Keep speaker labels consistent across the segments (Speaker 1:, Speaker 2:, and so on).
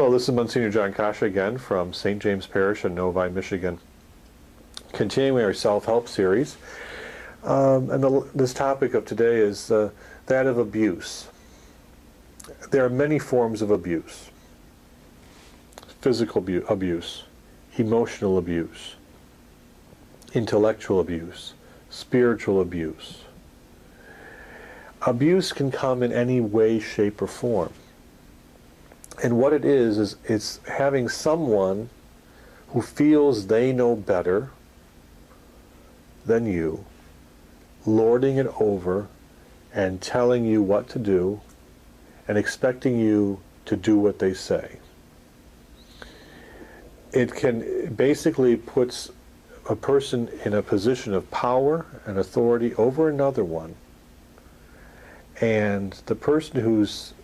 Speaker 1: Hello, this is Monsignor John Kasza again from St. James Parish in Novi, Michigan. Continuing our self-help series. This topic of today is that of abuse. There are many forms of abuse. Physical abuse, emotional abuse, intellectual abuse, spiritual abuse. Abuse can come in any way, shape, or form. And what it is it's having someone who feels they know better than you, lording it over and telling you what to do and expecting you to do what they say. It can basically puts a person in a position of power and authority over another one, and the person who's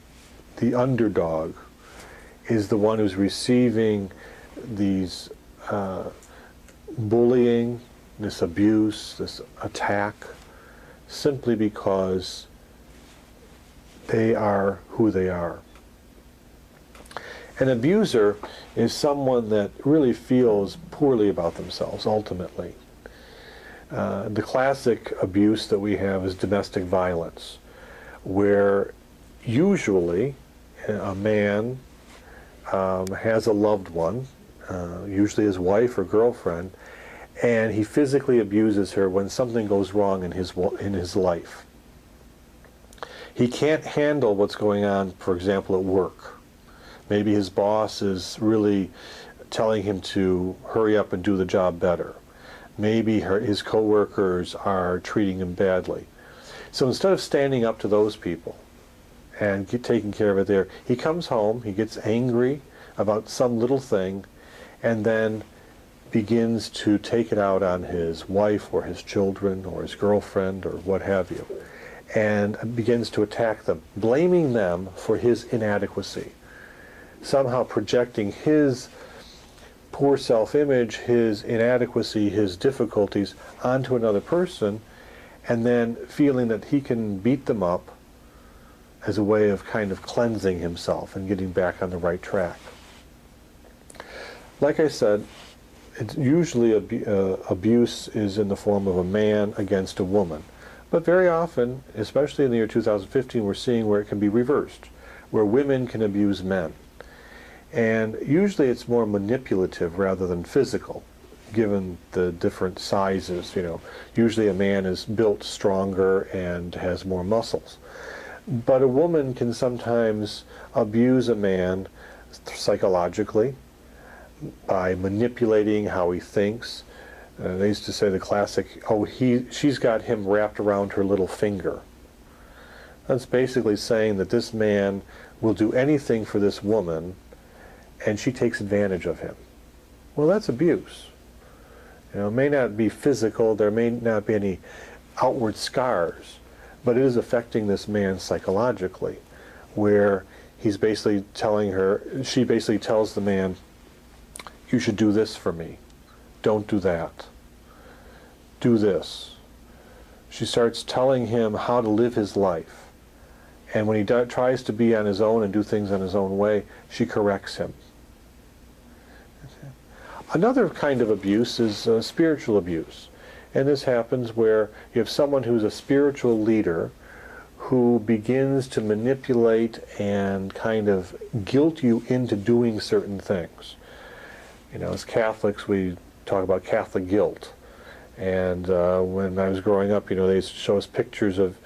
Speaker 1: the underdog is the one who's receiving these bullying, this abuse, this attack, simply because they are who they are. An abuser is someone that really feels poorly about themselves, ultimately. The classic abuse that we have is domestic violence, where usually a man has a loved one, usually his wife or girlfriend, and he physically abuses her when something goes wrong in his life. He can't handle what's going on, for example, at work. Maybe his boss is really telling him to hurry up and do the job better. Maybe his coworkers are treating him badly. So instead of standing up to those people and taking care of it there, he comes home, he gets angry about some little thing, and then begins to take it out on his wife or his children or his girlfriend or what have you, and begins to attack them, blaming them for his inadequacy, somehow projecting his poor self-image, his inadequacy, his difficulties onto another person, and then feeling that he can beat them up as a way of kind of cleansing himself and getting back on the right track. Like I said, it's usually abuse is in the form of a man against a woman. But very often, especially in the year 2015, we're seeing where it can be reversed, where women can abuse men. And usually it's more manipulative rather than physical, given the different sizes. Usually a man is built stronger and has more muscles. But a woman can sometimes abuse a man psychologically by manipulating how he thinks. They used to say the classic, she's got him wrapped around her little finger. That's basically saying that this man will do anything for this woman, and she takes advantage of him. Well, that's abuse. It may not be physical, there may not be any outward scars, but it is affecting this man psychologically, where he's basically telling her, she basically tells the man, you should do this for me. Don't do that. Do this. She starts telling him how to live his life. And when he tries to be on his own and do things on his own way, she corrects him. Another kind of abuse is spiritual abuse. And this happens where you have someone who's a spiritual leader who begins to manipulate and kind of guilt you into doing certain things. As Catholics, we talk about Catholic guilt. And when I was growing up, they used to show us pictures of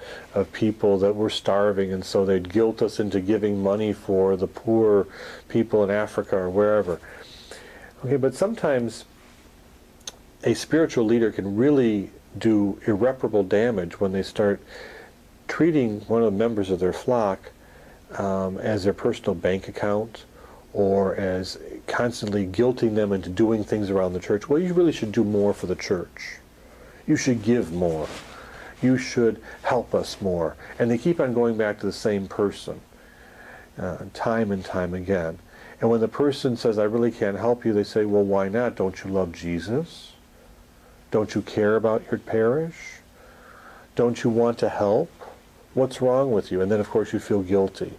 Speaker 1: people that were starving, and so they'd guilt us into giving money for the poor people in Africa or wherever. Okay, but sometimes a spiritual leader can really do irreparable damage when they start treating one of the members of their flock as their personal bank account, or as constantly guilting them into doing things around the church. Well, you really should do more for the church. You should give more. You should help us more. And they keep on going back to the same person time and time again. And when the person says, I really can't help you, they say, well, why not? Don't you love Jesus? Don't you care about your parish? Don't you want to help? What's wrong with you? And then, of course, you feel guilty.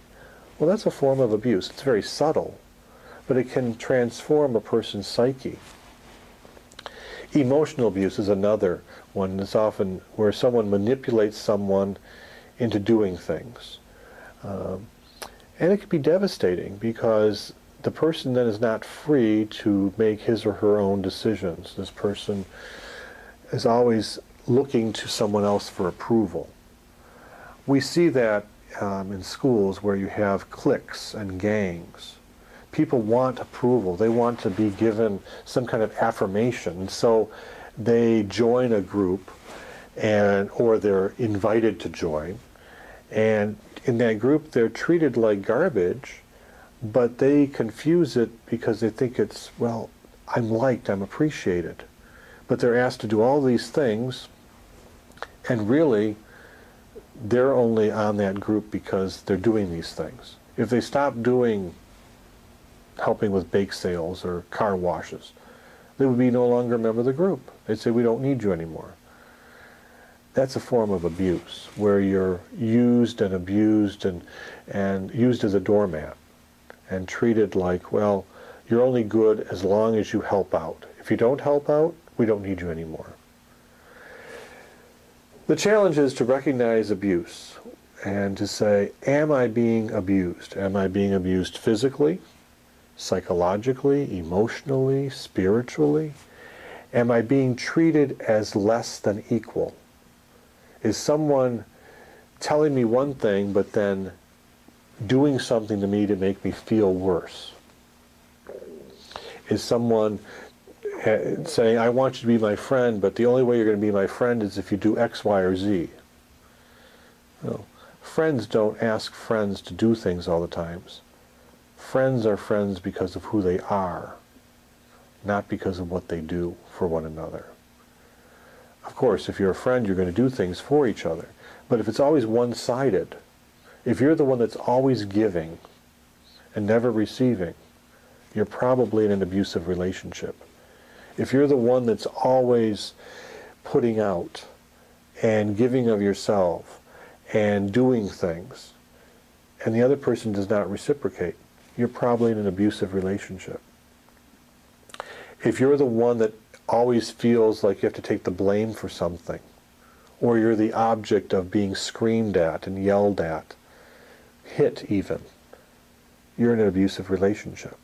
Speaker 1: Well, that's a form of abuse. It's very subtle, but it can transform a person's psyche. Emotional abuse is another one that's often where someone manipulates someone into doing things. And it can be devastating because the person then is not free to make his or her own decisions. This person is always looking to someone else for approval. We see that in schools where you have cliques and gangs. People want approval. They want to be given some kind of affirmation. So they join a group or they're invited to join. And in that group, they're treated like garbage, but they confuse it because they think it's, well, I'm liked, I'm appreciated. But they're asked to do all these things, and really, they're only on that group because they're doing these things. If they stop helping with bake sales or car washes, they would be no longer a member of the group. They'd say, we don't need you anymore. That's a form of abuse, where you're used and abused and used as a doormat and treated like, well, you're only good as long as you help out. If you don't help out, we don't need you anymore. The challenge is to recognize abuse and to say, am I being abused? Am I being abused physically, psychologically, emotionally, spiritually? Am I being treated as less than equal? Is someone telling me one thing but then doing something to me to make me feel worse? Is someone saying, I want you to be my friend, but the only way you're going to be my friend is if you do X, Y, or Z? No. Friends don't ask friends to do things all the times. Friends are friends because of who they are, not because of what they do for one another. Of course, if you're a friend, you're going to do things for each other. But if it's always one-sided, if you're the one that's always giving and never receiving, you're probably in an abusive relationship. If you're the one that's always putting out and giving of yourself and doing things, and the other person does not reciprocate, you're probably in an abusive relationship. If you're the one that always feels like you have to take the blame for something, or you're the object of being screamed at and yelled at, hit even, you're in an abusive relationship.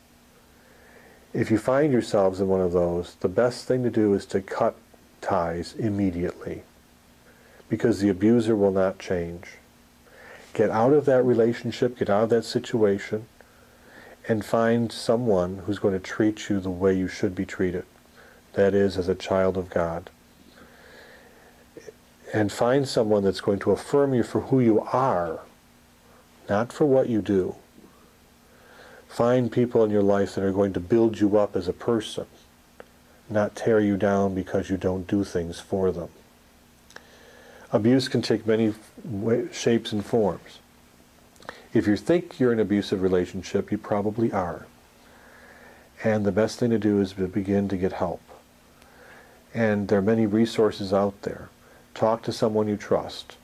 Speaker 1: If you find yourselves in one of those, the best thing to do is to cut ties immediately, because the abuser will not change. Get out of that relationship, get out of that situation, and find someone who's going to treat you the way you should be treated. That is, as a child of God. And find someone that's going to affirm you for who you are, not for what you do. Find people in your life that are going to build you up as a person, not tear you down because you don't do things for them. Abuse can take many shapes and forms. If you think you're in an abusive relationship, you probably are. And the best thing to do is to begin to get help. And there are many resources out there. Talk to someone you trust.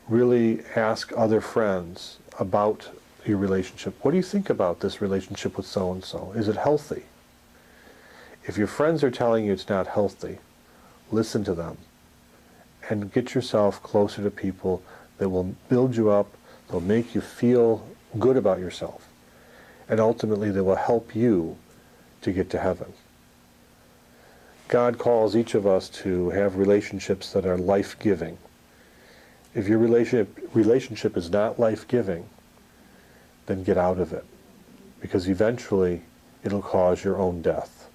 Speaker 1: Really ask other friends about your relationship. What do you think about this relationship with so-and-so? Is it healthy? If your friends are telling you it's not healthy, listen to them. And get yourself closer to people that will build you up, they'll make you feel good about yourself. And ultimately they will help you to get to heaven. God calls each of us to have relationships that are life-giving. If your relationship is not life-giving, then get out of it, because eventually it'll cause your own death.